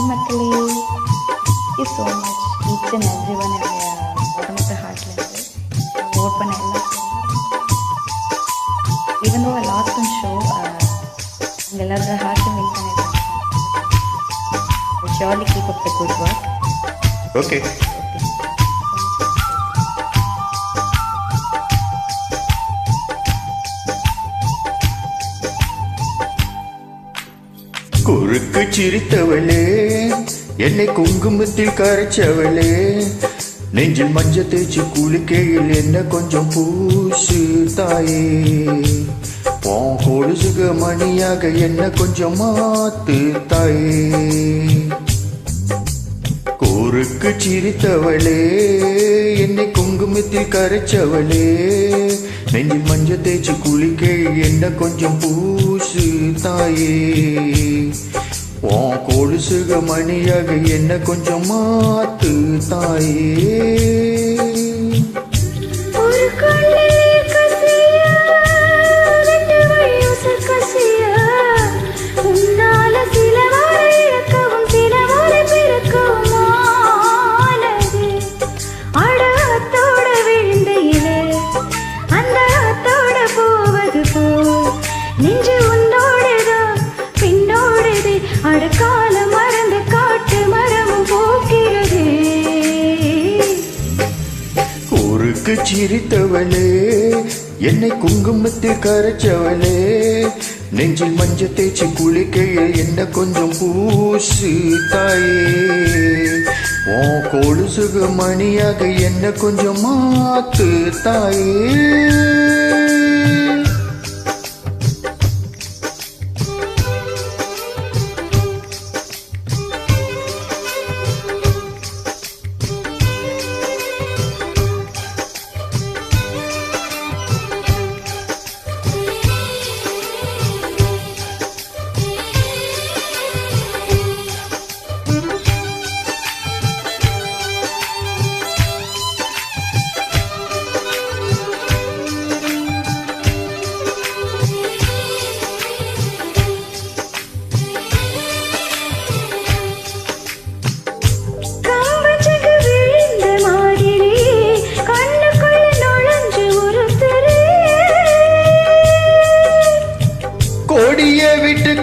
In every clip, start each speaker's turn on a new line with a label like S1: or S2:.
S1: மக்களே, thank you so much each and every one. Bottom of the ஹார்ட்லேருந்து vote பண்ண எல்லாம் ஈவன் தோ ஐ last one show உங்கள் எல்லாரோட ஹார்ட்டும் வின் பண்ணியிருக்காங்க. Surely keep up the good work.
S2: Okay. குறுக்கு சிரித்தவளே, என்னை குங்குமத்தில் கரைச்சவளே, நெஞ்சில் மஞ்சள் தேய்ச்சி குளிக்கையில் என்ன கொஞ்சம் பூசு தாயே, உன் கொலுசுக மணியாக என்ன கொஞ்சம் மாத்து தாயே. குறுக்கு சிரித்தவளே, என்னை குங்குமத்தில் கரைச்சவளே, நெஞ்சில் மஞ்சள் தேய்ச்சி குளிக்கையில் என்ன கொஞ்சம் பூசு தாயே, உன் கொலுசுக மணியாக என்ன கொஞ்சம் மாத்து தாயே. குறுக்கு சிரித்தவளே, என்னை குங்குமத்தில் கரைச்சவளே, நெஞ்சில் மஞ்சள் தேய்ச்சி குளிக்கையில் என்ன கொஞ்சம் பூசு தாயே, உன் கொலுசுக மணியாக என்ன கொஞ்சம் மாத்து தாயே.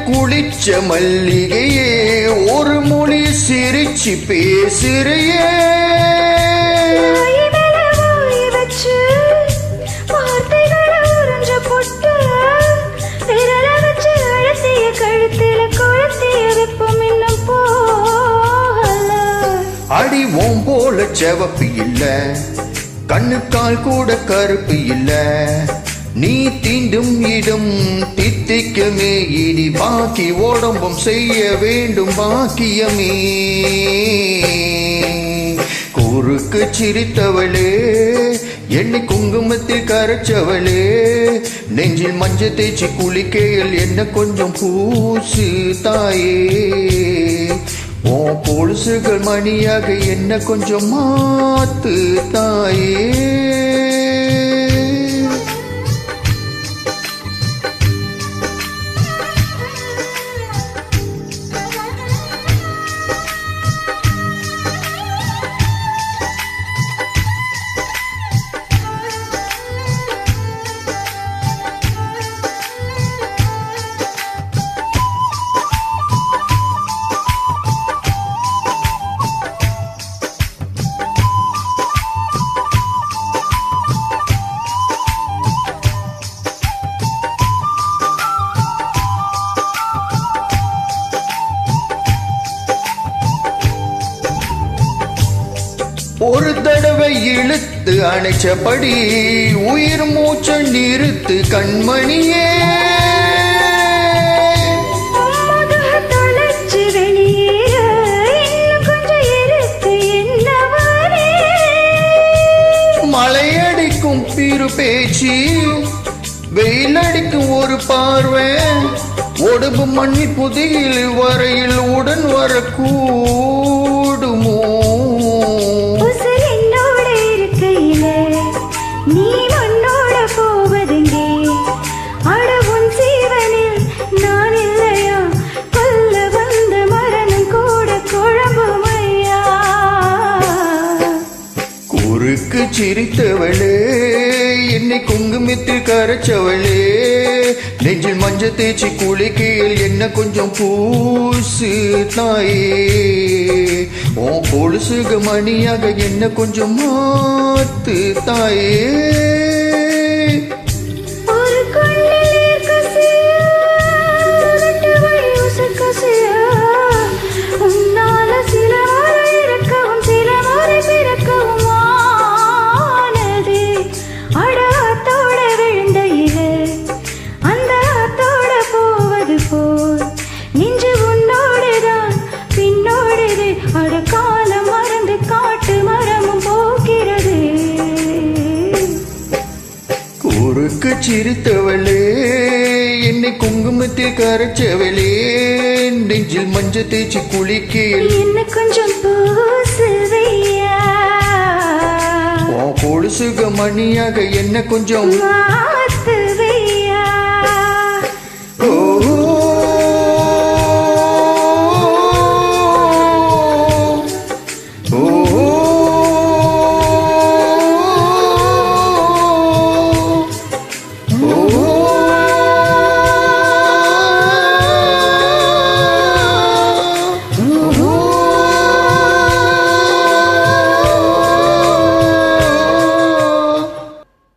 S2: குளிச்ச மல்லிகையே, ஒரு மொழி சிரிச்சு பேசுறியே, அடி ஓம் போல செவப்பு இல்ல, கண்ணுக்கால் கூட கருப்பு இல்ல, நீ தீண்டும் இடம் தித்திக்குமே, இனி பாக்கி உடம்பும் செய்ய வேண்டும் பாக்கியமே. குறுக்கு சிரித்தவளே, என்னை குங்குமத்தில் கரைச்சவளே, நெஞ்சில் மஞ்சள் தேய்ச்சி குளிக்கையில் என்ன கொஞ்சம் பூசு தாயே, உன் கொலுசுகள் மணியாக என்ன கொஞ்சம் மாத்து தாயே. ஒரு தடவை இழுத்து அணைச்சபடி உயிர் மூச்ச நிறுத்து கண்மணியே, மலையடிக்கும் பிறு பேச்சு, வெயிலடிக்கும் ஒரு பார்வை, ஒடுப்பு மண்ணி புதியில் வரையில் உடன் வரக்கூடுமோ,
S3: நீ மண்ணோட போவதெங்கே, அடவும் சீவனில் நான் இல்லையா, கொல்ல வந்த மரணம் கூட
S2: சிரித்தவளே என்னை குங்குமத்தில் கரைச்சவளே நெஞ்சில் மஞ்சள் தேய்ச்சி குளிக்கையில் என்ன கொஞ்சம் பூசு தாயே உன் கொலுசுக மணியாக என்ன கொஞ்சம் மாத்து தாயே
S3: ஒரு கண்ணில் கசியா ரெண்டு வழி உசக்கசியா உன்னால சில முறை இறக்கவும் சில முறை பிறக்கவும் ஆனது அட ஆத்தோட விழுந்த இலை அந்த ஆத்தோட போவது போல் நெஞ்சு உன்னோடுதான் பின்னோடுது அட காலம் மறந்து காட்டு மரமும் போகிறது
S2: ஊருக்கு சிரித்தவளே என்னை குங்குமத்தில் கரைச்சவளே நெஞ்சில் மஞ்சள் தேய்ச்சி குளிக்கையில்
S3: என்ன கொஞ்சம் பூசுவையா
S2: கொலுசுக மணியாக என்ன கொஞ்சம்
S3: ஆ